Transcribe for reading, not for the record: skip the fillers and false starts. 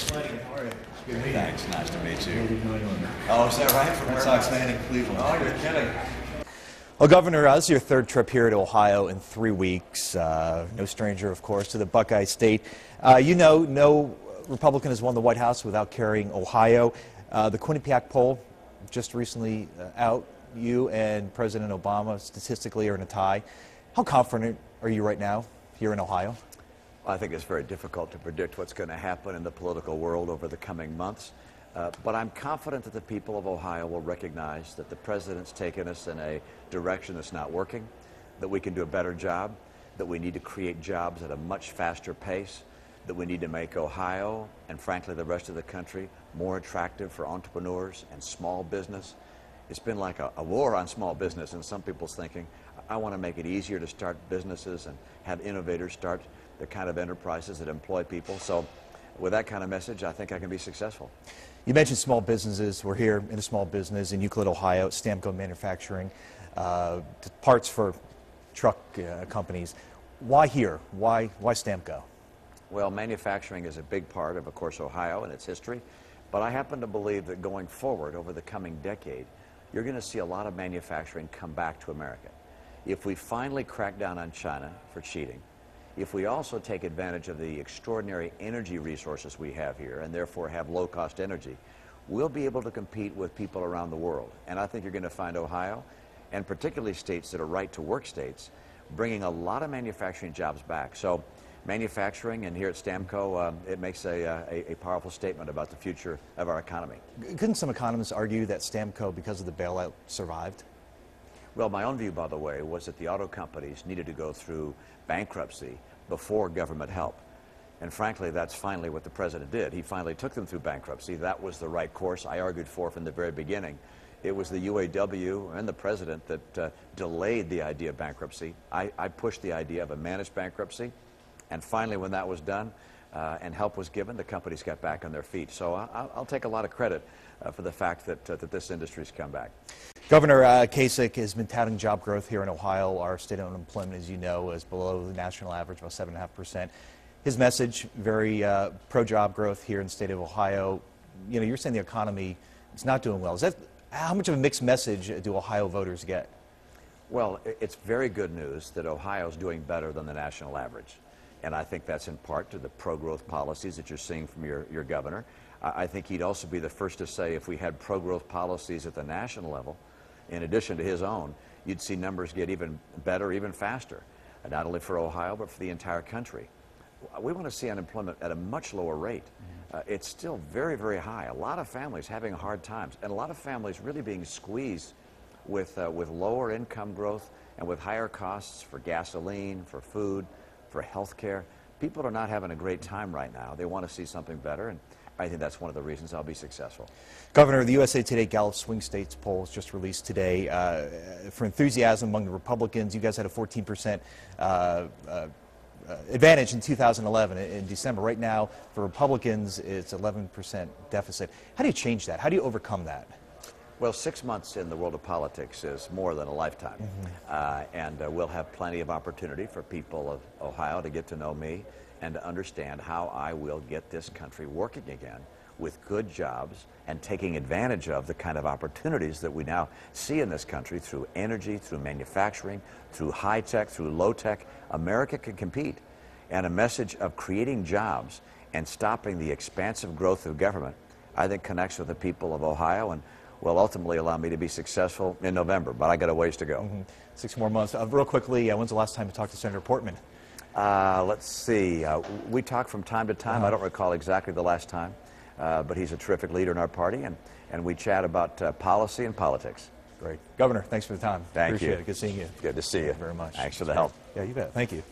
Flanagan, how are you? Good meeting. Thanks, nice to meet you. Oh, is that right? From Red Sox fan in Cleveland. Oh, you're kidding. Well, Governor, this is your third trip here to Ohio in 3 weeks. No stranger, of course, to the Buckeye State. You know, no Republican has won the White House without carrying Ohio. The Quinnipiac poll just recently out. You and President Obama statistically are in a tie. How confident are you right now here in Ohio? I think it's very difficult to predict what's going to happen in the political world over the coming months. But I'm confident that the people of Ohio will recognize that the president's taken us in a direction that's not working, that we can do a better job, that we need to create jobs at a much faster pace, that we need to make Ohio and frankly the rest of the country more attractive for entrepreneurs and small business. It's been like a war on small business in some people's thinking. I want to make it easier to start businesses and have innovators start the kind of enterprises that employ people. So with that kind of message, I think I can be successful. You mentioned small businesses. We're here in a small business in Euclid, Ohio, Stamco Manufacturing, parts for truck companies. Why here? Why Stamco? Well, manufacturing is a big part of course, Ohio and its history. But I happen to believe that going forward over the coming decade, you're going to see a lot of manufacturing come back to America. If we finally crack down on China for cheating, if we also take advantage of the extraordinary energy resources we have here and therefore have low-cost energy, we'll be able to compete with people around the world. And I think you're going to find Ohio, and particularly states that are right-to-work states, bringing a lot of manufacturing jobs back. So manufacturing, and here at Stamco, it makes a powerful statement about the future of our economy. Couldn't some economists argue that Stamco, because of the bailout, survived? Well, my own view, by the way, was that the auto companies needed to go through bankruptcy before government help. And frankly, that's finally what the president did. He finally took them through bankruptcy. That was the right course I argued for from the very beginning. It was the UAW and the president that delayed the idea of bankruptcy. I pushed the idea of a managed bankruptcy. And finally, when that was done and help was given, the companies got back on their feet. So I'll take a lot of credit for the fact that this industry's come back. Governor Kasich has been touting job growth here in Ohio. Our state unemployment, as you know, is below the national average, about 7.5%. His message, very pro-job growth here in the state of Ohio. You know, you're saying the economy is not doing well. How much of a mixed message do Ohio voters get? Well, it's very good news that Ohio's doing better than the national average. And I think that's in part to the pro-growth policies that you're seeing from your governor. I think he'd also be the first to say if we had pro-growth policies at the national level, in addition to his own, you'd see numbers get even better, even faster, not only for Ohio, but for the entire country. We want to see unemployment at a much lower rate. It's still very, very high. A lot of families having hard times, and a lot of families really being squeezed with lower income growth and with higher costs for gasoline, for food, for health care. People are not having a great time right now. They want to see something better, and I think that's one of the reasons I'll be successful. Governor, the USA Today Gallup Swing States poll was just released today. For enthusiasm among the Republicans, you guys had a 14% advantage in 2011 in December. Right now, for Republicans, it's 11% deficit. How do you change that? How do you overcome that? Well, 6 months in the world of politics is more than a lifetime. And we'll have plenty of opportunity for people of Ohio to get to know me and to understand how I will get this country working again with good jobs and taking advantage of the kind of opportunities that we now see in this country through energy, through manufacturing, through high tech, through low tech. America can compete. And a message of creating jobs and stopping the expansive growth of government, I think, connects with the people of Ohio and will ultimately allow me to be successful in November, but I got a ways to go. 6 more months. Real quickly, when's the last time you talked to Senator Portman? Let's see. We talk from time to time. I don't recall exactly the last time, but he's a terrific leader in our party, and we chat about policy and politics. Great. Governor, thanks for the time. Thank you. Appreciate it. Good seeing you. Good to see you. Thank you very much. Thanks for the help. Yeah, you bet. Thank you.